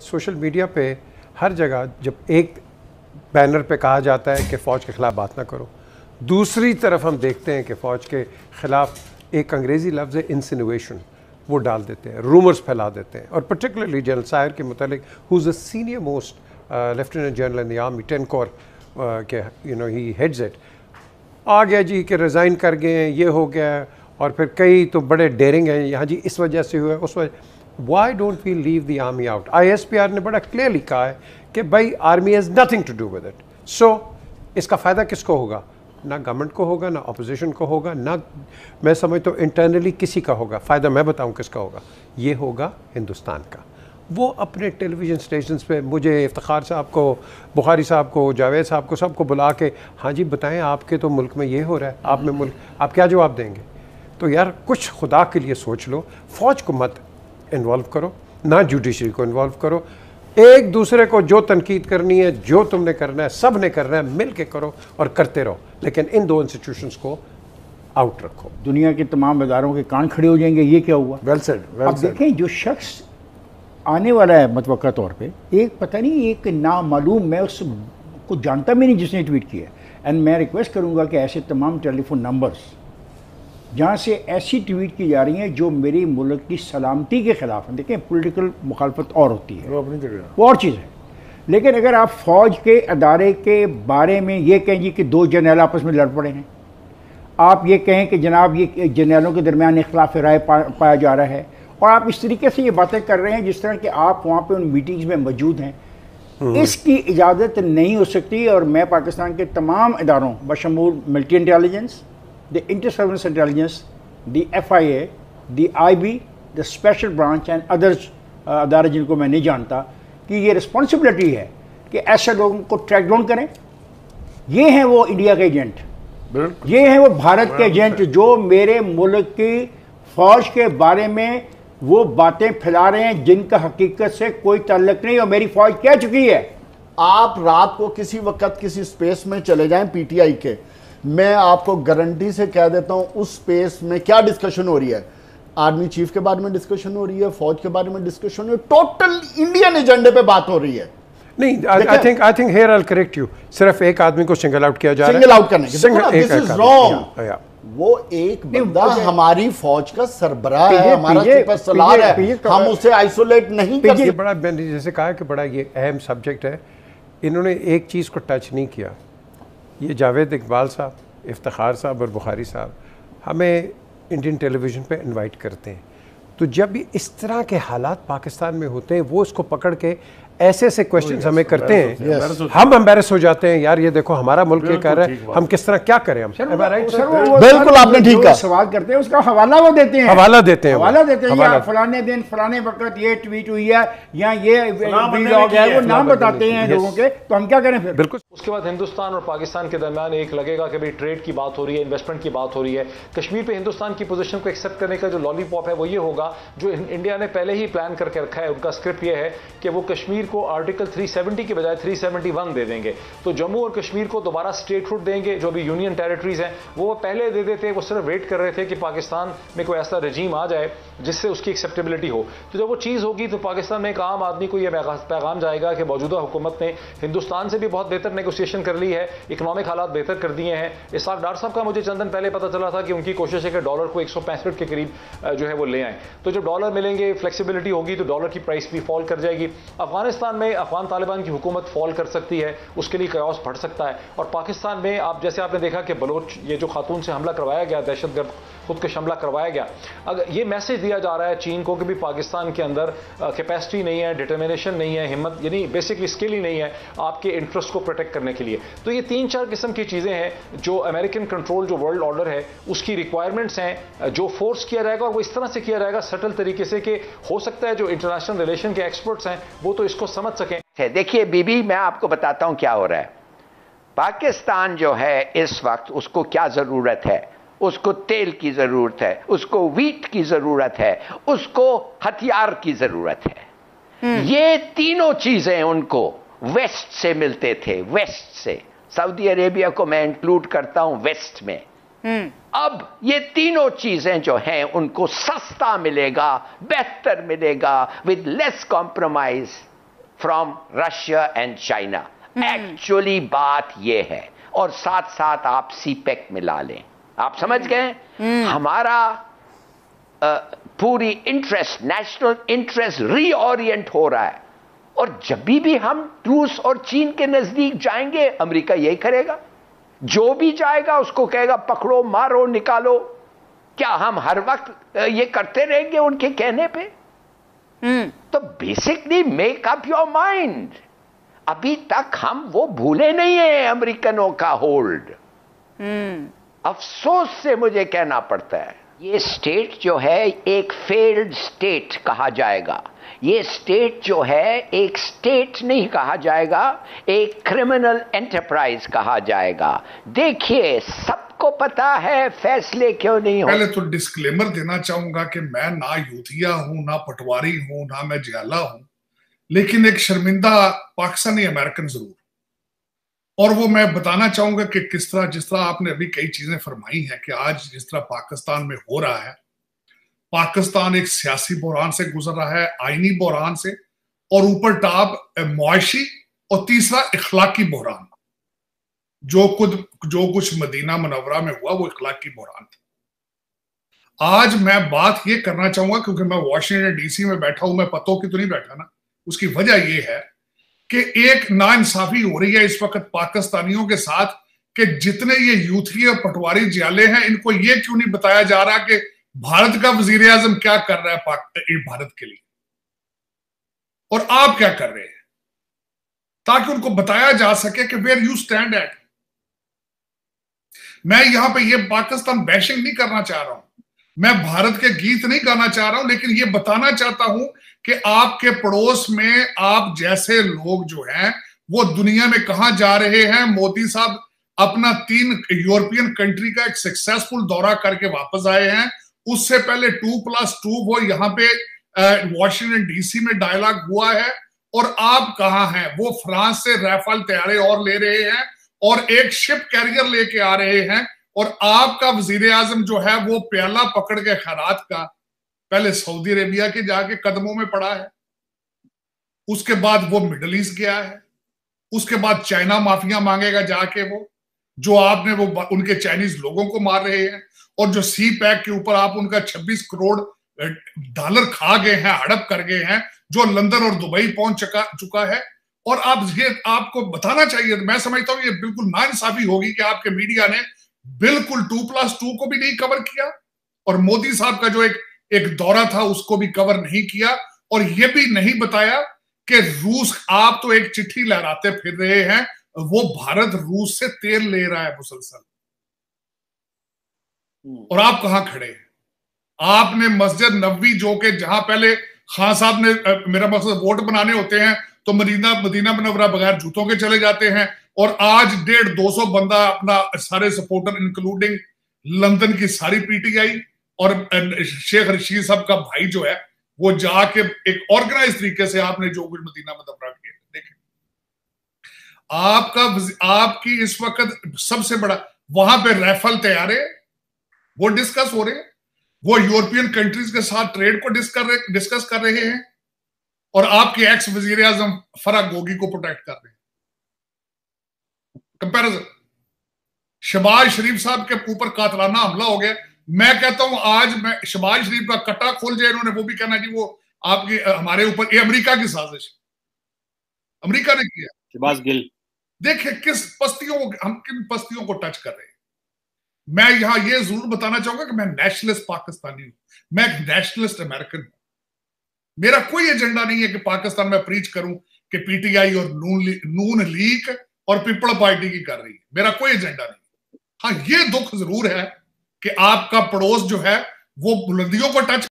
Social media पे हर जगह जब एक बैनर पे कहा जाता है कि फ़ौज के ख़िलाफ़ बात ना करो, दूसरी तरफ हम देखते हैं कि फ़ौज के ख़िलाफ़ एक अंग्रेज़ी लफ्ज़ है इंसिनुएशन, वो डाल देते हैं, रूमर्स फैला देते हैं। और पर्टिकुलरली जनरल सायर के मुतालिक who is the senior most lieutenant general in the army 10 core के ही हेड्स इट, आ गया जी कि रिज़ाइन कर गए हैं, ये हो गया। और फिर कई तो बड़े डेयरिंग हैं, यहाँ जी इस वजह से हुआ उस वजह। Why don't we leave the army out? ISPR ने बड़ा क्लियरली कहा है कि भाई army has nothing to do with it. So इसका फ़ायदा किसको होगा? ना गवर्नमेंट को होगा, ना अपोजिशन को होगा, ना मैं समझता हूँ इंटरनली किसी का होगा। फ़ायदा मैं बताऊँ किसका होगा? ये होगा हिंदुस्तान का। वो अपने टेलीविज़न स्टेशंस पे मुझे, इफ्तिखार साहब को, बुखारी साहब को, जावेद साहब को, सबको बुला के हाँ जी बताएं आपके तो मुल्क में ये हो रहा है, आप में मुल्क, आप क्या जवाब देंगे? तो यार कुछ खुदा के लिए सोच लो। फ़ौज को मत इन्वॉल्व करो, ना जुडिशरी को इन्वॉल्व करो। एक दूसरे को जो तनकीद करनी है, जो तुमने करना है, सब ने करना है, मिल के करो और करते रहो, लेकिन इन दो इंस्टीट्यूशंस को आउट रखो। दुनिया के तमाम इदारों के कान खड़े हो जाएंगे, ये क्या हुआ? वेल सेड, वेल अब सेड। देखें जो शख्स आने वाला है मतवक्का तौर पे, एक पता नहीं एक नामालूम, मैं उसको जानता भी नहीं जिसने ट्वीट किया। एंड मैं रिक्वेस्ट करूंगा कि ऐसे तमाम टेलीफोन नंबर्स जहाँ से ऐसी ट्वीट की जा रही हैं जो मेरी मुल्क की सलामती के ख़िलाफ़ है। देखें पॉलिटिकल मुखालफत और होती है, वो अपनी जगह, वो और चीज़ है, लेकिन अगर आप फ़ौज के अदारे के बारे में ये कहें जी कि दो जर्नल आपस में लड़ पड़े हैं, आप ये कहें कि जनाब ये जर्नलों के दरमियान इख्तिलाफ राय पाया जा रहा है, और आप इस तरीके से ये बातें कर रहे हैं जिस तरह कि आप वहाँ पे उन मीटिंग्स में मौजूद हैं, इसकी इजाज़त नहीं हो सकती। और मैं पाकिस्तान के तमाम इदारों बशमूल military intelligence, the inter service intelligence, the FIA, the IB, the special branch and others अदारे जिनको मैं नहीं जानता, कि ये रिस्पॉन्सिबिलिटी है कि ऐसे लोगों को ट्रैक डाउन करें। ये हैं वो इंडिया के एजेंट, ये हैं वो भारत के एजेंट जो मेरे मुल्क की फ़ौज के बारे में वो बातें फैला रहे हैं जिनका हकीकत से कोई ताल्लुक नहीं। और मेरी फ़ौज कह चुकी है, आप रात को किसी वक्त किसी स्पेस में चले जाएं PTI के, मैं आपको गारंटी से कह देता हूं उस स्पेस में क्या डिस्कशन हो रही है। आर्मी चीफ के बारे में डिस्कशन हो रही है, फौज के बारे में डिस्कशन हो रही है, टोटल इंडियन एजेंडे पे बात हो रही है। नहीं, I think here I will correct you, सिर्फ एक आदमी को सिंगल आउट किया जा रहा है, सिंगल आउट करने के, दिस इज रॉन्ग। वो एक बंदा हमारी फौज का सरबराह है, हमारा सुपर सलार है, हम उसे आइसोलेट नहीं कर सकते। बड़ा मैंने जैसे कहा कि बड़ा ये अहम सब्जेक्ट है, इन्होंने एक चीज़ को टच नहीं किया। ये जावेद इकबाल साहब, इफ्तिखार साहब और बुखारी साहब हमें इंडियन टेलीविज़न पे इनवाइट करते हैं, तो जब भी इस तरह के हालात पाकिस्तान में होते हैं वो इसको पकड़ के ऐसे ऐसे क्वेश्चंस हमें करते हैं, हम एम्बैरस हो जाते हैं। यार ये देखो हमारा मुल्क ये कर रहा है, हम किस तरह क्या करें? हम बिल्कुल आपने ठीक कहा, सवाल करते हैं उसका हवाला वो देते हैं, हवाला देते हैं फलाने दिन फलाने वक्त ये ट्वीट हुई है या ये वीलॉग है, वो नाम बताते हैं लोगों के, तो हम क्या करें फिर? बिल्कुल। उसके बाद हिंदुस्तान और पाकिस्तान के दरमियान एक लगेगा कि भाई ट्रेड की बात हो रही है, इन्वेस्टमेंट की बात हो रही है। कश्मीर पे हिंदुस्तान की पोजीशन को एक्सेप्ट करने का जो लॉलीपॉप है वो ये होगा, जो इंडिया ने पहले ही प्लान करके रखा है। उनका स्क्रिप्ट ये है कि वो कश्मीर को आर्टिकल 370 की बजाय 371 दे देंगे, तो जम्मू और कश्मीर को दोबारा स्टेटहुड देंगे। जो भी यूनियन टेरिटरीज हैं वो पहले दे देते, वो सिर्फ वेट कर रहे थे कि पाकिस्तान में कोई ऐसा रजीम आ जाए जिससे उसकी एक्सेप्टेबिलिटी हो। तो जब वो चीज़ होगी तो पाकिस्तान में एक आम आदमी को यह पैगाम जाएगा कि मौजूदा हुकूमत ने हिंदुस्तान से भी बहुत बेहतर नेगोशिएशन कर ली है, इकोनॉमिक हालात बेहतर कर दिए हैं। इसाक डार साहब का मुझे चंद दिन पहले पता चला था कि उनकी कोशिश है कि डॉलर को 165 के करीब जो है वो ले आए। तो जब डॉलर मिलेंगे, फ्लेक्सिबिलिटी होगी, तो डॉलर की प्राइस भी फॉल कर जाएगी। अफगानिस्तान में अफगान तालिबान की हुकूमत फॉल कर सकती है, उसके लिए कयास बढ़ सकता है। और पाकिस्तान में आप जैसे आपने देखा कि बलोच, ये जो खातून से हमला करवाया गया, दहशतगर्द खुदकश हमला करवाया गया, अगर ये मैसेज दिया जा रहा है चीन को कि भी पाकिस्तान के अंदर कैपेसिटी नहीं है, डिटर्मिनेशन नहीं है, हिम्मत यानी बेसिकली स्किल ही नहीं है आपके इंटरेस्ट को प्रोटेक्ट करने के लिए। तो ये 3-4 किस्म की चीज़ें हैं जो अमेरिकन कंट्रोल, जो वर्ल्ड ऑर्डर है उसकी रिक्वायरमेंट्स हैं, जो फोर्स किया जाएगा। और वो इस तरह से किया जाएगा सटल तरीके से कि हो सकता है जो इंटरनेशनल रिलेशन के एक्सपर्ट्स हैं वो तो इसको समझ सकें। देखिए बीबी, मैं आपको बताता हूं क्या हो रहा है। पाकिस्तान जो है इस वक्त उसको क्या जरूरत है? उसको तेल की जरूरत है, उसको व्हीट की जरूरत है, उसको हथियार की जरूरत है। ये तीनों चीजें उनको वेस्ट से मिलते थे, वेस्ट से। सऊदी अरेबिया को मैं इंक्लूड करता हूं वेस्ट में। अब ये तीनों चीजें जो हैं उनको सस्ता मिलेगा, बेहतर मिलेगा, with less compromise. From Russia and China. Actually बात यह है, और साथ साथ आप सीपेक मिला लें, आप समझ गए। हमारा पूरी इंटरेस्ट, नेशनल इंटरेस्ट रीओरिएंट हो रहा है, और जब भी हम रूस और चीन के नजदीक जाएंगे, अमेरिका यही करेगा। जो भी जाएगा उसको कहेगा पकड़ो, मारो, निकालो। क्या हम हर वक्त ये करते रहेंगे उनके कहने पे? तो basically make up your mind. अभी तक हम वो भूले नहीं है अमेरिकनों का होल्ड। अफसोस से मुझे कहना पड़ता है, ये स्टेट जो है एक फेल्ड स्टेट कहा जाएगा। ये स्टेट जो है एक स्टेट नहीं कहा जाएगा, एक क्रिमिनल एंटरप्राइज कहा जाएगा। देखिए, सबको पता है, फैसले क्यों नहीं हो। पहले तो डिस्क्लेमर देना चाहूंगा कि मैं ना यूथिया हूं, ना पटवारी हूं, ना मैं जियाला हूं, लेकिन एक शर्मिंदा पाकिस्तानी अमेरिकन जरूर। और वो मैं बताना चाहूंगा कि किस तरह, जिस तरह आपने अभी कई चीजें फरमाई हैं कि आज जिस तरह पाकिस्तान में हो रहा है, पाकिस्तान एक सियासी बहरान से गुजर रहा है, आईनी बहरान से, और ऊपर टॉप मुआशी, और तीसरा इखलाकी बहरान। जो कुछ मदीना मुनव्वरा में हुआ वो इखलाकी बहरान था। आज मैं बात ये करना चाहूंगा, क्योंकि मैं वाशिंगटन डीसी में बैठा हूं, मैं पतों की तो नहीं बैठा ना। उसकी वजह यह है कि एक नाइंसाफी हो रही है इस वक्त पाकिस्तानियों के साथ कि जितने ये यूथी और पटवारी जियाले हैं, इनको ये क्यों नहीं बताया जा रहा कि भारत का वजीर आजम क्या कर रहा है भारत के लिए, और आप क्या कर रहे हैं, ताकि उनको बताया जा सके कि वेयर यू स्टैंड एट। मैं यहां पे ये पाकिस्तान बैशिंग नहीं करना चाह रहा हूं, मैं भारत के गीत नहीं गाना चाह रहा हूं, लेकिन ये बताना चाहता हूं कि आपके पड़ोस में आप जैसे लोग जो हैं वो दुनिया में कहां जा रहे हैं। मोदी साहब अपना 3 यूरोपियन कंट्री का एक सक्सेसफुल दौरा करके वापस आए हैं। उससे पहले 2+2 वो यहां पे वॉशिंगटन डीसी में डायलॉग हुआ है। और आप कहां हैं? वो फ्रांस से राफेल तैयारे और ले रहे हैं और एक शिप कैरियर लेके आ रहे हैं, और आपका वजीर आजम जो है वो प्याला पकड़ के खैरात का पहले सऊदी अरेबिया के जाके कदमों में पड़ा है, उसके बाद वो मिडल ईस्ट गया है, उसके बाद चाइना माफिया मांगेगा जाके वो, जो आपने वो उनके चाइनीज लोगों को मार रहे हैं, और जो सी पैक के ऊपर आप उनका 26 करोड़ डॉलर खा गए हैं, हड़प कर गए हैं, जो लंदन और दुबई पहुंच चुका है। और आप ये आपको बताना चाहिए, मैं समझता हूं ये बिल्कुल नाइंसाफी होगी कि आपके मीडिया ने बिल्कुल 2+2 को भी नहीं कवर किया, और मोदी साहब का जो एक दौरा था उसको भी कवर नहीं किया, और ये भी नहीं बताया कि रूस, आप तो एक चिट्ठी लहराते फिर रहे हैं, वो भारत रूस से तेल ले रहा है मुसलसल, और आप कहां खड़े हैं? आपने मस्जिद नबवी, जो कि जहां पहले खान साहब ने, मेरा मकसद वोट बनाने होते हैं तो मदीना मुनव्वरा बगैर जूतों के चले जाते हैं, और आज 150-200 बंदा अपना सारे सपोर्टर इंक्लूडिंग लंदन की सारी पीटीआई और शेख रशीद साहब का भाई जो है वो जाके एक ऑर्गेनाइज तरीके से आपने जो कुछ मदीना मुनव्वरा किया, देखें आपकी इस वक्त सबसे बड़ा वहां पे राफेल तैयारे वो डिस्कस हो रहे हैं, वो यूरोपियन कंट्रीज के साथ ट्रेड को डिस्कस कर रहे हैं, और आपके एक्स वजीर आजम फराग गोगी को प्रोटेक्ट कर रहे हैं। कंपैरिजन, शहबाज शरीफ साहब के ऊपर कातलाना हमला हो गया। मैं कहता हूं आज मैं शहबाज शरीफ का कट्टा खोल जाए इन्होंने, वो भी कहना जी वो आपकी हमारे ऊपर, ये अमेरिका की साजिश, अमेरिका ने किया। शहबाज गिल, देखिए हम किन पस्तियों को टच कर रहे हैं। मैं यहां ये जरूर बताना चाहूंगा कि मैं नेशनलिस्ट पाकिस्तानी हूं, मैं एक नेशनलिस्ट अमेरिकन हूं। मेरा कोई एजेंडा नहीं है कि पाकिस्तान में प्रीच करूं कि पीटीआई और नून लीग और पीपल पार्टी की कर रही है, मेरा कोई एजेंडा नहीं। हाँ, ये दुख जरूर है कि आपका पड़ोस जो है वो बुलंदियों को टच